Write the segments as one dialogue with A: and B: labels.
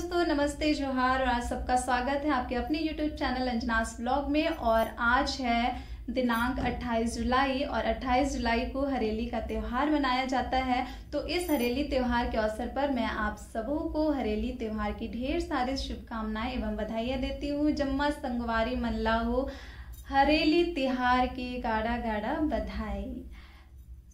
A: दोस्तों, नमस्ते, जोहार और आज सबका स्वागत है आपके अपने यूट्यूब चैनल अंजनास व्लॉग में। और आज है दिनांक 28 जुलाई और 28 जुलाई को हरेली का त्यौहार मनाया जाता है। तो इस हरेली त्यौहार के अवसर पर मैं आप सबों को हरेली त्यौहार की ढेर सारी शुभकामनाएं एवं बधाइयां देती हूँ। जम्मा संगवारी मनला हो, हरेली त्यौहार की गाड़ा गाड़ा बधाई।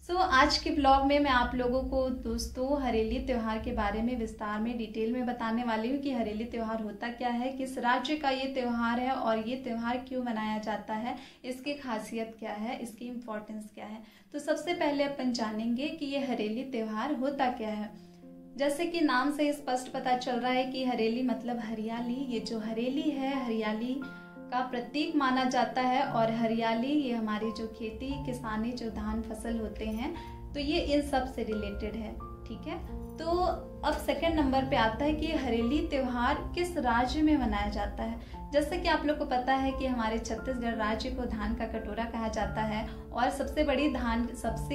A: आज के ब्लॉग में मैं आप लोगों को दोस्तों हरेली त्यौहार के बारे में विस्तार में डिटेल में बताने वाली हूँ कि हरेली त्यौहार होता क्या है, किस राज्य का ये त्यौहार है और ये त्यौहार क्यों मनाया जाता है, इसकी खासियत क्या है, इसकी इम्पोर्टेंस क्या है। तो सबसे पहले अपन जानेंगे कि ये हरेली त्यौहार होता क्या है। जैसे कि नाम से स्पष्ट पता चल रहा है कि हरेली मतलब हरियाली। ये जो हरेली है, हरियाली का प्रतीक माना जाता है। और हरियाली ये हमारी जो खेती किसानी जो धान फसल होते हैं, तो ये इन सब से रिलेटेड है। ठीक है, तो अब सेकंड नंबर पे आता है कि हरेली त्यौहार किस राज्य में मनाया जाता है। जैसे कि आप लोग को पता है कि हमारे छत्तीसगढ़ राज्य को धान का कटोरा कहा जाता है और सबसे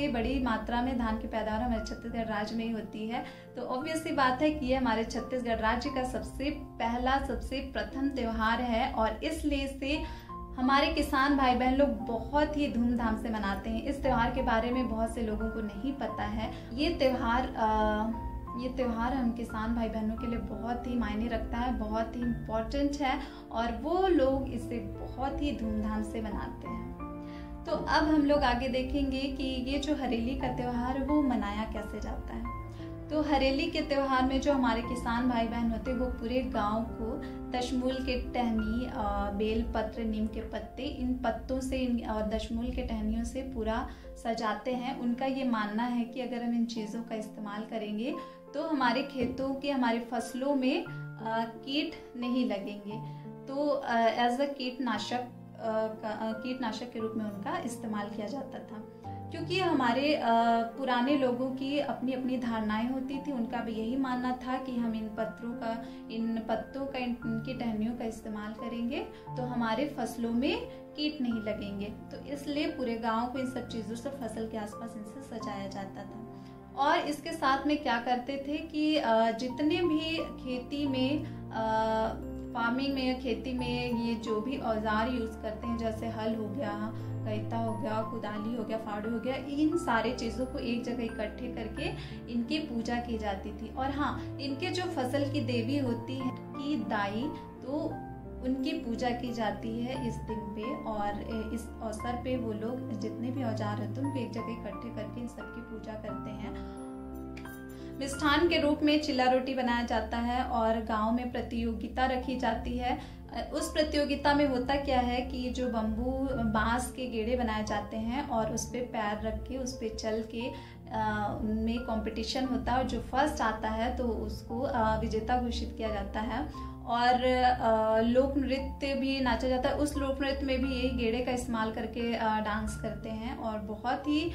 A: बड़ी मात्रा में धान की पैदावार हमारे छत्तीसगढ़ राज्य में ही होती है। तो ऑब्वियस सी बात है कि ये हमारे छत्तीसगढ़ राज्य का सबसे प्रथम त्यौहार है और इसलिए से हमारे किसान भाई बहन लोग बहुत ही धूमधाम से मनाते हैं। इस त्यौहार के बारे में बहुत से लोगों को नहीं पता है। ये त्यौहार हम किसान भाई बहनों के लिए बहुत ही मायने रखता है, बहुत ही इम्पोर्टेंट है और वो लोग इसे बहुत ही धूमधाम से मनाते हैं। तो अब हम लोग आगे देखेंगे कि ये जो हरेली का त्यौहार वो मनाया कैसे जाता है। तो हरेली के त्यौहार में जो हमारे किसान भाई बहन होते हैं वो पूरे गांव को दशमूल के टहनी, बेल पत्र, नीम के पत्ते, इन पत्तों से और दशमूल के टहनियों से पूरा सजाते हैं। उनका ये मानना है कि अगर हम इन चीज़ों का इस्तेमाल करेंगे तो हमारे खेतों के, हमारे फसलों में कीट नहीं लगेंगे। तो एज अ कीटनाशक के रूप में उनका इस्तेमाल किया जाता था। क्योंकि हमारे पुराने लोगों की अपनी अपनी धारणाएं होती थी, उनका भी यही मानना था कि हम इन पत्तों का, इनकी टहनियों का इस्तेमाल करेंगे तो हमारे फसलों में कीट नहीं लगेंगे। तो इसलिए पूरे गांव को इन सब चीज़ों से, फसल के आसपास इनसे सजाया जाता था। और इसके साथ में क्या करते थे कि जितने भी खेती में फार्मिंग में या खेती में ये जो भी औजार यूज करते हैं, जैसे हल हो गया, गैता हो गया, कुदाली हो गया, फाड़ू हो गया, इन सारे चीज़ों को एक जगह इकट्ठे करके इनकी पूजा की जाती थी। और हाँ, इनके जो फसल की देवी होती है की दाई, तो उनकी पूजा की जाती है इस दिन पे। और इस अवसर पे वो लोग जितने भी औजार होते हैं उनको एक जगह इकट्ठे करके इन सबकी पूजा करते हैं। मिष्ठान के रूप में चिल्ला रोटी बनाया जाता है और गांव में प्रतियोगिता रखी जाती है। उस प्रतियोगिता में होता क्या है कि जो बांस के गेड़े बनाए जाते हैं और उस पे पैर रख के, उस पे चल के उनमें कंपटीशन होता है और जो फर्स्ट आता है तो उसको विजेता घोषित किया जाता है। और लोक नृत्य भी नाचा जाता है। उस लोक नृत्य में भी यही गेड़े का इस्तेमाल करके डांस करते हैं और बहुत ही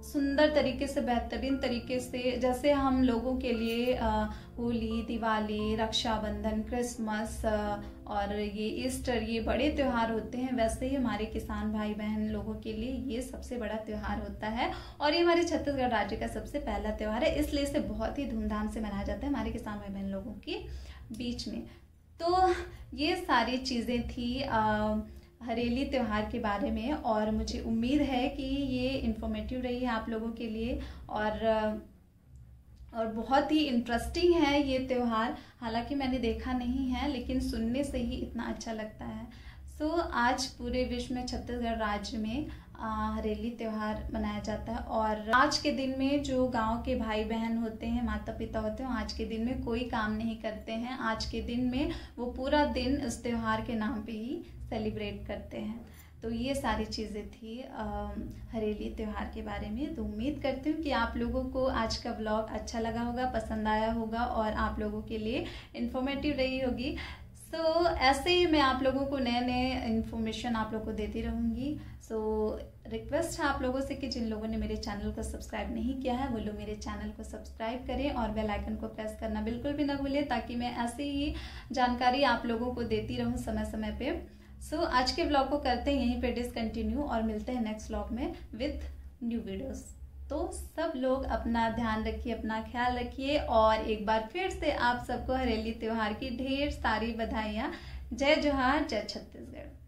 A: सुंदर तरीके से, बेहतरीन तरीके से, जैसे हम लोगों के लिए होली, दिवाली, रक्षाबंधन, क्रिसमस और ये ईस्टर, ये बड़े त्योहार होते हैं, वैसे ही हमारे किसान भाई बहन लोगों के लिए ये सबसे बड़ा त्योहार होता है। और ये हमारे छत्तीसगढ़ राज्य का सबसे पहला त्योहार है, इसलिए इसे बहुत ही धूमधाम से मनाया जाता है हमारे किसान भाई बहन लोगों के बीच में। तो ये सारी चीज़ें थी हरेली त्यौहार के बारे में और मुझे उम्मीद है कि ये इन्फॉर्मेटिव रही है आप लोगों के लिए और बहुत ही इंटरेस्टिंग है ये त्यौहार। हालांकि मैंने देखा नहीं है, लेकिन सुनने से ही इतना अच्छा लगता है। आज पूरे विश्व में छत्तीसगढ़ राज्य में हरेली त्यौहार मनाया जाता है। और आज के दिन में जो गांव के भाई बहन होते हैं, माता पिता होते हैं, आज के दिन में कोई काम नहीं करते हैं। आज के दिन में वो पूरा दिन इस त्यौहार के नाम पे ही सेलिब्रेट करते हैं। तो ये सारी चीज़ें थी हरेली त्यौहार के बारे में। तो उम्मीद करती हूँ कि आप लोगों को आज का ब्लॉग अच्छा लगा होगा, पसंद आया होगा और आप लोगों के लिए इन्फॉर्मेटिव रही होगी। ऐसे ही मैं आप लोगों को नए इन्फॉर्मेशन आप लोगों को देती रहूँगी। रिक्वेस्ट है आप लोगों से कि जिन लोगों ने मेरे चैनल को सब्सक्राइब नहीं किया है वो लोग मेरे चैनल को सब्सक्राइब करें और बेल आइकन को प्रेस करना बिल्कुल भी ना भूलें, ताकि मैं ऐसे ही जानकारी आप लोगों को देती रहूँ समय समय पे। आज के ब्लॉग को करते हैं यहीं पे डिसकंटिन्यू और मिलते हैं नेक्स्ट ब्लॉग में विथ न्यू वीडियोस। तो सब लोग अपना ध्यान रखिए, अपना ख्याल रखिए, और एक बार फिर से आप सबको हरेली त्योहार की ढेर सारी बधाइयाँ। जय जोहार, जय छत्तीसगढ़।